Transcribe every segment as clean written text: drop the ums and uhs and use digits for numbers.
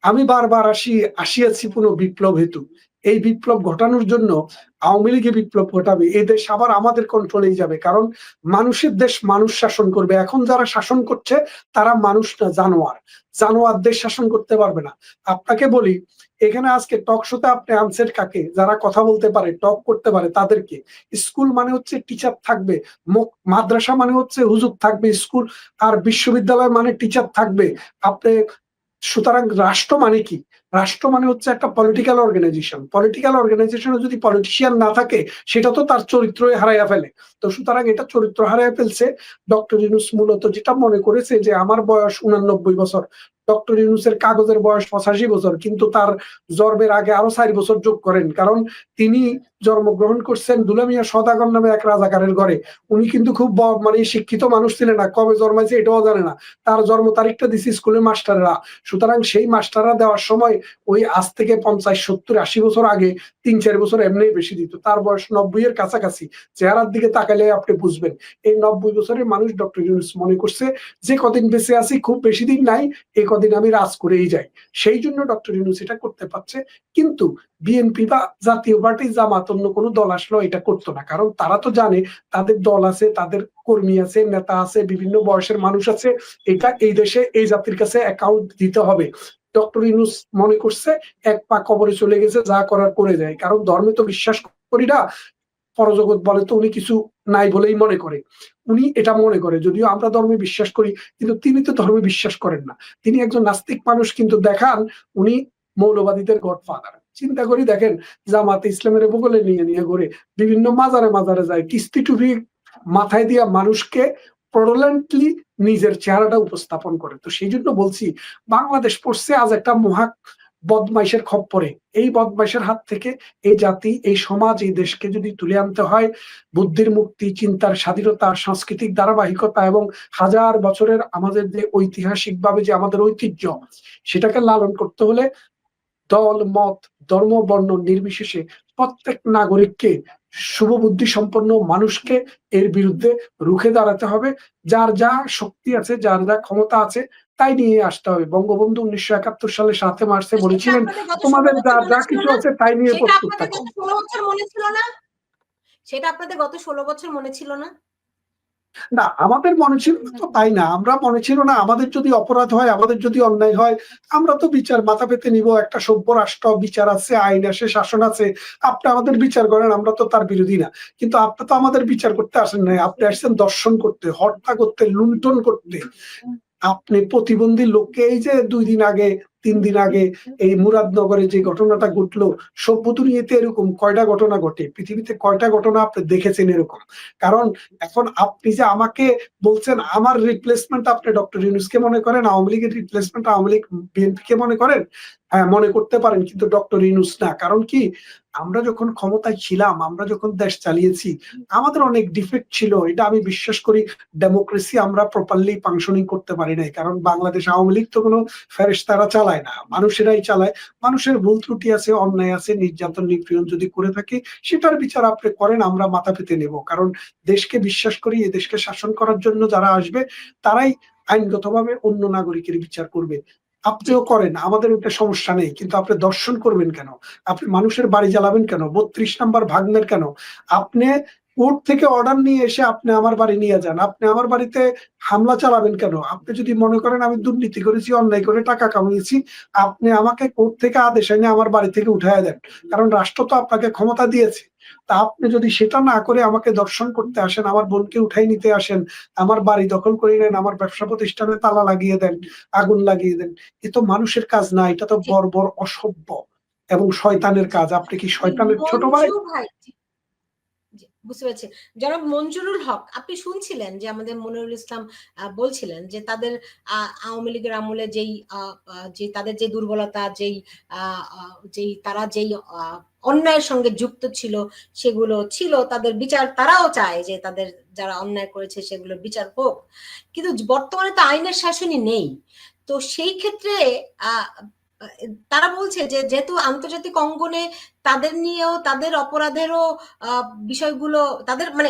আমি বারবার আসিয়াছি পুনঃ বিপ্লব হেতু। এই বিপ্লব ঘটানোর জন্য আওয়ামী লীগে বিপ্লব ঘটাবে, এই দেশ আবার আমাদের কন্ট্রোলেই যাবে। কারণ মানুষের দেশ মানুষ শাসন করবে। এখন যারা শাসন করছে তারা মানুষ না, জানোয়ার। জানোয়ার দেশ শাসন করতে পারবে না। আপনাকে বলি, এখানে আজকে টক শোতে আপনি আনসার কাকে? যারা কথা বলতে পারে, টক করতে পারে তাদেরকে। স্কুল মানে হচ্ছে টিচার থাকবে, মাদ্রাসা মানে হচ্ছে হুজুর থাকবে, স্কুল আর বিশ্ববিদ্যালয় মানে টিচার থাকবে। আপনি সুতরাং রাষ্ট্র মানে কি? রাষ্ট্র মানে হচ্ছে একটা পলিটিক্যাল অর্গানাইজেশন। পলিটিক্যাল অর্গানাইজেশনে যদি পলিটিশিয়ান না থাকে, সেটা তো তার চরিত্রই হারাইয়া ফেলে। তো সুতরাং এটা চরিত্র হারাইয়া ফেলছে। ডক্টর ইউনূস মূলত যেটা মনে করেছে যে আমার বয়স 89 বছর, ডক্টর ইউনূসের কাগজের বয়স 85 বছর, কিন্তু তার জন্মের আগে আরো 4 বছর যোগ করেন। কারণ তিনি জন্মগ্রহণ করছেন দুলামিয়া সওদাগর নামে এক রাজাকারের ঘরে। উনি কিন্তু খুব মানে শিক্ষিত মানুষ ছিলেন না, কবে জন্মাইছে এটাও জানে না। তার জন্ম তারিখটা দিছে স্কুলের মাস্টাররা। সুতরাং সেই মাস্টাররা দেওয়ার সময় ওই আজ থেকে 50, 70, 80 বছর আগে 3, 4 বছর এমনি বেশি দিত। তার বয়স 90-এর কাছাকাছি। চেহারার দিকে তাকালে আপনি বুঝবেন। এই 90 বছরের মানুষ ডক্টর ইউনূস মনে করছে যে কদিন বেঁচে আছি, খুব বেশি দিন নাই, এই কদিন আমি রাজ করেই যাই। সেই জন্য ডক্টর ইউনূস এটা করতে পারছে। কিন্তু বিএনপি বা জাতীয় পার্টি, জামাত, অন্য কোনো দল আসলে এটা করতো না। কারণ তারা তো জানে তাদের দল আছে, তাদের কর্মী আছে, নেতা আছে, বিভিন্ন বয়সের মানুষ আছে। এটা এই দেশে এই জাতির কাছে অ্যাকাউন্ট দিতে হবে। ডক্টর ইউনূস মনে করছে এক পা কবরে চলে গেছে, যা করার করে যায়। কারণ ধর্মে তো বিশ্বাস করি না, পরজগৎ বলে তো উনি কিছু নাই বলেই মনে করে। উনি এটা মনে করে, যদিও আমরা ধর্মে বিশ্বাস করি, কিন্তু তিনি তো ধর্মে বিশ্বাস করেন না। তিনি একজন নাস্তিক মানুষ, কিন্তু দেখান উনি মৌলবাদীদের গডফাদার। চিন্তা করি দেখেন, জামাতে ইসলামের বগলে নিয়ে নিয়ে ঘুরে, বিভিন্ন মাজারে মাজারে যায়, কিস্তি টুপি মাথায় দিয়া মানুষকে প্রডলেন্টলি নিজের চেহারাটা উপস্থাপন করে। তো সেই জন্য বলছি, বাংলাদেশ পড়ছে আজ একটা মহা বদমাইশের খপ্পরে। এই বদমাইশের হাত থেকে এই জাতি, এই সমাজ, এই দেশকে যদি তুলে আনতে হয়, বুদ্ধির মুক্তি, চিন্তার স্বাধীনতা, সাংস্কৃতিক ধারাবাহিকতা এবং হাজার বছরের আমাদের যে ঐতিহাসিক ভাবে যে আমাদের ঐতিহ্য, সেটাকে লালন করতে হলে দল মত, ধর্ম, বর্ণ নির্বিশেষে প্রত্যেক নাগরিককে, শুভবুদ্ধি সম্পন্ন মানুষকে এর বিরুদ্ধে রুখে দাঁড়াতে হবে। যার যা শক্তি আছে, যার যা ক্ষমতা আছে, তাই নিয়ে আসতে হবে। বঙ্গবন্ধু 1971 সালে 7 মার্চে সেটা বলেছিলেন, আপনাদের গত 16 তোমাদের যা বছর যা মনে ছিল কিছু না? আছে তাই নিয়ে সেটা প্রস্তুত আপনাদের থাকো। গত 16 বছর মনে ছিল না? সেটা আপনাদের গত 16 বছর মনে ছিল না? না, আমাদের মনে ছিল না তো তাই না, আমরা মনে ছিল না। আমাদের যদি অপরাধ হয়, আমাদের যদি অন্যায় হয়, আমরা তো বিচার মাথা পেতে নিব। একটা সভ্য রাষ্ট্র, বিচার আছে, আইন আছে, শাসন আছে। আপনি আমাদের বিচার করেন, আমরা তো তার বিরোধী না। কিন্তু আপনি তো আমাদের বিচার করতে আসেন নাই, আপনি আসছেন দর্শন করতে, হত্যা করতে, লুণ্ঠন করতে। আপনি প্রতিবন্ধী লোককে, এই যে 2 দিন আগে, 3 দিন আগে এই মুরাদনগরে যে ঘটনাটা ঘটলো, সভ্য দুনিয়াতে এরকম কয়টা ঘটনা ঘটে? পৃথিবীতে কয়টা ঘটনা আপনি দেখেছেন এরকম? কারণ এখন আপনি যে আমাকে বলছেন আমার রিপ্লেসমেন্ট আপনি ডক্টর ইউনূসকে মনে করেন, আওয়ামী লীগের রিপ্লেসমেন্ট আওয়ামী লীগ বিএনপি কে মনে করেন। হ্যাঁ, মনে করতে পারেন, কিন্তু ডক্টর ইউনূস না। কারণ কি, আমরা যখন ক্ষমতায় ছিলাম, আমরা যখন দেশ চালিয়েছি, আমাদের অনেক ডিফেক্ট ছিল, এটা আমি বিশ্বাস করি। ডেমোক্রেসি আমরা প্রপারলি ফাংশনিং করতে পারি নাই। কারণ বাংলাদেশ আওয়ামী লীগ তো কোনো ফেরেশতারা চালায় না, মানুষেরাই চালায়। মানুষের ভুল ত্রুটি আছে, অন্যায় আছে, নির্যাতন নিপীড়ন যদি করে থাকে, সেটার বিচার আপনি করেন, আমরা মাথা পেতে নেব। কারণ দেশকে বিশ্বাস করি, এই দেশকে শাসন করার জন্য যারা আসবে, তারাই আইনগতভাবে অন্য নাগরিকের বিচার করবে। আপনিও করেন, আমাদের ওটা সমস্যা নেই। কিন্তু আপনি দর্শন করবেন কেন? আপনি মানুষের বাড়ি জ্বালাবেন কেন? 32 নম্বর ভাঙবেন কেন? আপনি কোর্ট থেকে অর্ডার নিয়ে এসে আপনি আমার বাড়ি নিয়ে যান, আপনি আমার বাড়িতে হামলা চালাবেন কেন? আপনি যদি মনে করেন আমি দুর্নীতি করেছি, অন্যায় করে টাকা কামিয়েছি, আপনি আমাকে কোর্ট থেকে আদেশ এনে আমার বাড়ি থেকে উঠাইয়া দেন। কারণ রাষ্ট্র তো আপনাকে ক্ষমতা দিয়েছে। তা আপনি যদি সেটা না করে আমাকে দর্শন করতে আসেন, আমার বোনকে উঠাই নিতে আসেন, আমার বাড়ি দখল করে নেন, আমার ব্যবসা প্রতিষ্ঠানে তালা লাগিয়ে দেন, আগুন লাগিয়ে দেন, এ তো মানুষের কাজ না, এটা তো বর্বর, অসভ্য এবং শয়তানের কাজ। আপনি কি শয়তানের ছোট ভাই? মঞ্জু ভাই, বুঝতে পেরেছি। জনাব মঞ্জুরুল হক, আপনি শুনছিলেন যে আমাদের মনিরুল ইসলাম বলছিলেন যে তাদের আওয়ামী লীগের আমলে যে তাদের যে দুর্বলতা, যেই তারা যেই অন্যায়ের সঙ্গে যুক্ত ছিল, সেগুলো ছিল তাদের বিচার। তারাও চায় যে তাদের যারা অন্যায় করেছে সেগুলোর বিচার হোক। কিন্তু বর্তমানে তো আইনের শাসনই নেই। তো সেই ক্ষেত্রে তারা বলছে যে যেহেতু আন্তর্জাতিক অঙ্গনে তাদের নিয়েও, তাদের অপরাধেরও বিষয়গুলো, তাদের মানে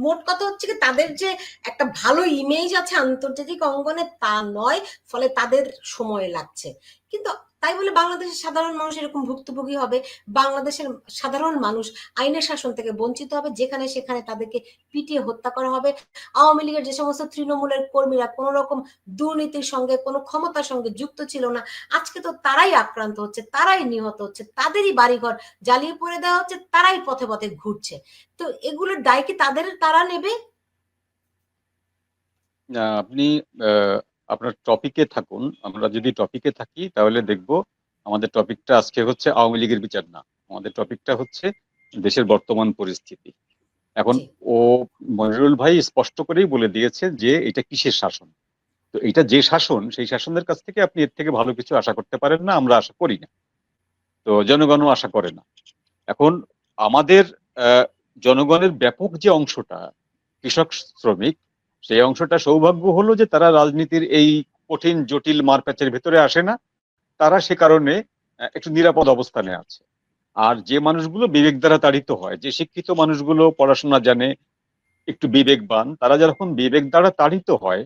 মোট কথা হচ্ছে কি, তাদের যে একটা ভালো ইমেজ আছে আন্তর্জাতিক অঙ্গনে তা নয়, ফলে তাদের সময় লাগছে। কিন্তু তাই বলে বাংলাদেশের সাধারণ মানুষ এরকম ভুক্তভোগী হবে? বাংলাদেশের সাধারণ মানুষ আইনের শাসন থেকে বঞ্চিত হবে, যেখানে সেখানে তাদেরকে পিটিয়ে হত্যা করা হবে। আওয়ামী লীগের যে সমস্ত তৃণমূলের কর্মীরা কোন রকম দুর্নীতির সঙ্গে, কোনো ক্ষমতার সঙ্গে যুক্ত ছিল না, আজকে তো তারাই আক্রান্ত হচ্ছে, তারাই নিহত হচ্ছে, তাদেরই বাড়িঘর জ্বালিয়ে পড়ে দেওয়া হচ্ছে, তারাই পথে পথে ঘুরছে। তো এগুলোর দায় কি তারা নেবে? আপনি আপনার টপিকে থাকুন। আমরা যদি টপিকে থাকি তাহলে দেখব আমাদের টপিকটা আজকে হচ্ছে আওয়ামী লীগের বিচার না, আমাদের টপিকটা হচ্ছে দেশের বর্তমান পরিস্থিতি। এখন ও মনিরুল ভাই স্পষ্ট করেই বলে দিয়েছে যে এটা কিসের শাসন। তো এটা যে শাসন, সেই শাসনের কাছ থেকে আপনি এর থেকে ভালো কিছু আশা করতে পারেন না, আমরা আশা করি না, তো জনগণও আশা করে না। এখন আমাদের জনগণের ব্যাপক যে অংশটা কৃষক শ্রমিক, সেই অংশটা সৌভাগ্য হলো যে তারা রাজনীতির এই কঠিন জটিল মারপ্যাচের ভেতরে আসে না, তারা সে কারণে একটু নিরাপদ অবস্থানে আছে। আর যে মানুষগুলো বিবেক দ্বারা তাড়িত হয়, যে শিক্ষিত মানুষগুলো পড়াশোনা জানে, একটু বিবেকবান, তারা যখন বিবেক দ্বারা তাড়িত হয়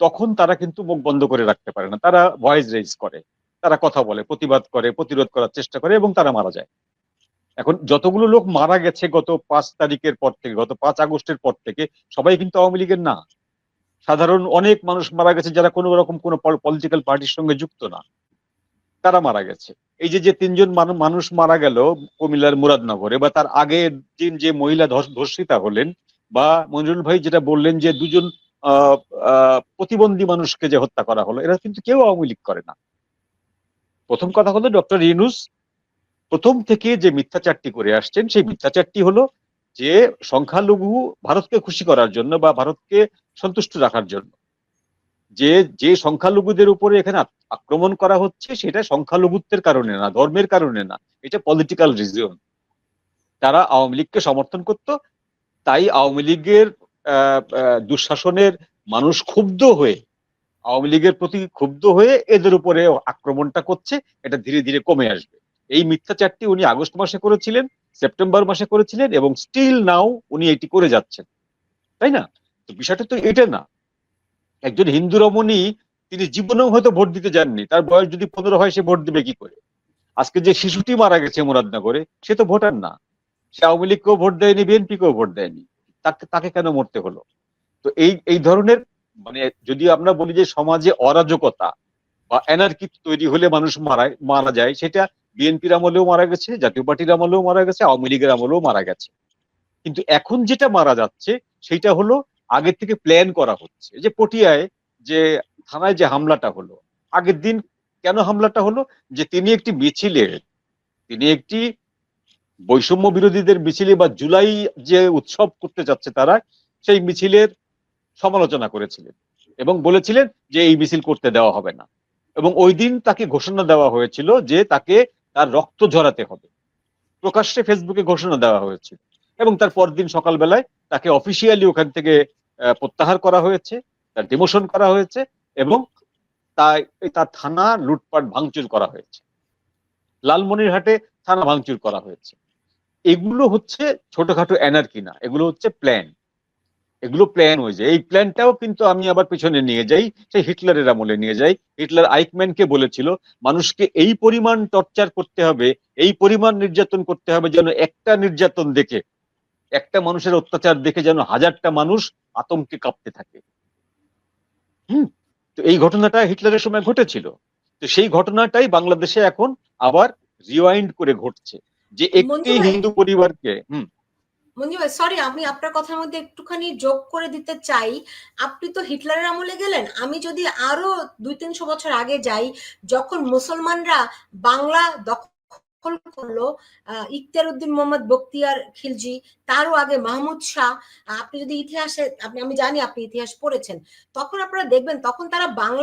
তখন তারা কিন্তু মুখ বন্ধ করে রাখতে পারে না, তারা ভয়েস রেজ করে, তারা কথা বলে, প্রতিবাদ করে, প্রতিরোধ করার চেষ্টা করে এবং তারা মারা যায়। এখন যতগুলো লোক মারা গেছে গত 5 তারিখের পর থেকে, গত 5 আগস্টের পর থেকে, সবাই কিন্তু আওয়ামী লীগের না। সাধারণ অনেক মানুষ মারা গেছে যারা কোনো রকম কোনো পলিটিক্যাল পার্টির সঙ্গে যুক্ত না, তারা মারা গেছে। এই যে 3জন মানুষ মারা গেল কুমিল্লার মুরাদনগরে, বা তার আগের দিন যে মহিলা ধর্ষিতা হলেন, বা মনিরুল ভাই যেটা বললেন যে 2জন প্রতিবন্ধী মানুষকে যে হত্যা করা হলো, এরা কিন্তু কেউ আওয়ামী লীগ করে না। প্রথম কথা হলো ডক্টর ইউনূস প্রথম থেকে যে মিথ্যাচারটি করে আসছেন, সেই মিথ্যাচারটি হলো যে সংখ্যালঘু ভারতকে খুশি করার জন্য বা ভারতকে সন্তুষ্ট রাখার জন্য যে যে সংখ্যালঘুদের উপরে এখানে আক্রমণ করা হচ্ছে, সেটা সংখ্যালঘুত্বের কারণে না, ধর্মের কারণে না, এটা পলিটিক্যাল রিজন। তারা আওয়ামী লীগকে সমর্থন করত, তাই আওয়ামী লীগের দুঃশাসনের মানুষ ক্ষুব্ধ হয়ে, আওয়ামী লীগের প্রতি ক্ষুব্ধ হয়ে এদের উপরে আক্রমণটা করছে। এটা ধীরে ধীরে কমে আসবে। এই মিথ্যাচারটি উনি আগস্ট মাসে করেছিলেন, সেপ্টেম্বর মাসে করেছিলেন, এবং স্টিল নাও উনি এটি করে যাচ্ছেন, তাই না? তো বিষয়টা তো এটা না। একজন হিন্দু রমণী, তিনি জীবনেও হয়তো ভোট দিতে যাননি, তার বয়স যদি 15 হয় সে ভোট দিবে কি করে? আজকে যে শিশুটি মারা গেছে মুরাদনগরে, সে তো ভোটার না, সে আওয়ামী লীগকেও ভোট দেয়নি, বিএনপিকেও ভোট দেয়নি, তাকে কেন মরতে হলো? তো এই ধরনের, মানে যদি আমরা বলি যে সমাজে অরাজকতা বা এনার্কি তৈরি হলে মানুষ মারা যায়, সেটা বিএনপির আমলেও মারা গেছে, জাতীয় পার্টির আমলেও মারা গেছে, আওয়ামী লীগের আমলেও মারা গেছে। কিন্তু এখন যেটা মারা যাচ্ছে সেটা হলো আগের থেকে প্ল্যান করা হচ্ছে। যে পটিয়ায় যে থানায় যে হামলাটা হলো, আগের দিন কেন হামলাটা হলো? যে তিনি একটি বৈষম্য বিরোধীদের মিছিলে বা জুলাই যে উৎসব করতে যাচ্ছে তারা, সেই মিছিলের সমালোচনা করেছিলেন এবং বলেছিলেন যে এই মিছিল করতে দেওয়া হবে না। এবং ওই দিন তাকে ঘোষণা দেওয়া হয়েছিল যে তাকে তার রক্ত ঝরাতে হবে, প্রকাশ্যে ফেসবুকে ঘোষণা দেওয়া হয়েছিল। এবং তার পরদিন সকালবেলায় তাকে অফিসিয়ালি ওখান থেকে প্রত্যাহার করা হয়েছে, তার ডিমোশন করা হয়েছে, এবং তার থানা লুটপাট ভাঙচুর করা হয়েছে, লালমনিরহাটে থানা ভাঙচুর করা হয়েছে। এগুলো হচ্ছে ছোটখাটো এনার্কি না, এগুলো হচ্ছে প্ল্যান। এগুলো প্ল্যান হয়ে যায়। এই প্ল্যানটাও কিন্তু আমি আবার পেছনে নিয়ে যাই, সেই হিটলারের আমলে নিয়ে যাই। হিটলার আইকম্যানকে বলেছিল মানুষকে এই পরিমাণ টর্চার করতে হবে, এই পরিমাণ নির্যাতন করতে হবে, যেন একটা নির্যাতন দেখে, একটা মানুষের অত্যাচার দেখে যেন 1000টা মানুষ আতঙ্কে কাঁপতে থাকে। তো এই ঘটনাটা হিটলারের সময় ঘটেছিল। তো সেই ঘটনাটাই বাংলাদেশে এখন আবার রিওয়াইন্ড করে ঘটছে, যে একটি হিন্দু পরিবারকে মঞ্জু ভাই, সরি, আমি আপনার কথার মধ্যে একটুখানি যোগ করে দিতে চাই। আপনি তো হিটলারের আমলে গেলেন, আমি যদি আরো 200-300 বছর আগে যাই, যখন মুসলমানরা বাংলা দখল করলো, ইখতিয়ার উদ্দিন মোহাম্মদ বখতিয়ার খিলজি, তারও আগে মাহমুদ শাহ, আপনি যদি ইতিহাসে, আমি জানি আপনি ইতিহাস পড়েছেন, তখন আপনারা দেখবেন তখন তারা বাংলা